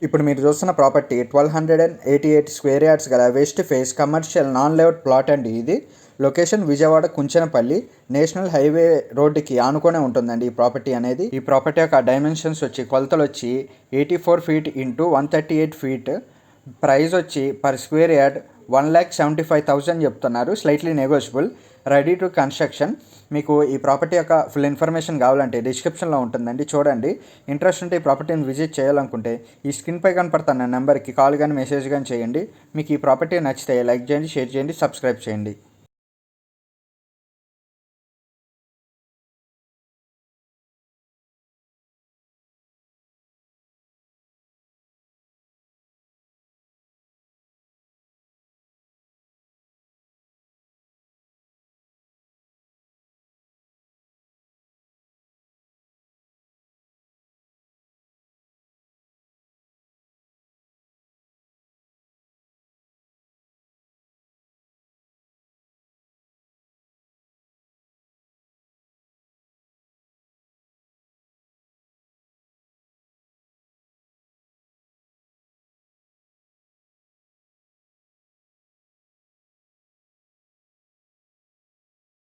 ఇప్పుడు మీరు చూస్తున్న ప్రాపర్టీ 1288 స్క్వేర్ యార్డ్స్ గల west face commercial non layout plot అండి. ఇది location Vijayawada Kunchanapalli national highway రోడ్డుకి ఆనుకొనే ఉంటుందండి ఈ ప్రాపర్టీ అనేది. ఈ ప్రాపర్టీ యొక్క డైమెన్షన్స్ వచ్చి కొలతలు వచ్చి 84 ఫీట్ ఇంటూ 138 ఫీట్. ప్రైస్ వచ్చి పర్ స్క్వేర్ యార్డ్ 1,75,000 చెప్తున్నారు. Slightly negotiable. Ready to construction. మీకు ఈ ప్రాపర్టీ యొక్క ఫుల్ ఇన్ఫర్మేషన్ కావాలంటే డిస్క్రిప్షన్లో ఉంటుందండి, చూడండి. ఇంట్రెస్ట్ ఉంటే ఈ ప్రాపర్టీని విజిట్ చేయాలనుకుంటే ఈ స్క్రీన్పై కనపడుతున్న నెంబర్కి కాల్ కానీ మెసేజ్ కానీ చేయండి. మీకు ఈ ప్రాపర్టీ నచ్చితే లైక్ చేయండి, షేర్ చేయండి, సబ్స్క్రైబ్ చేయండి.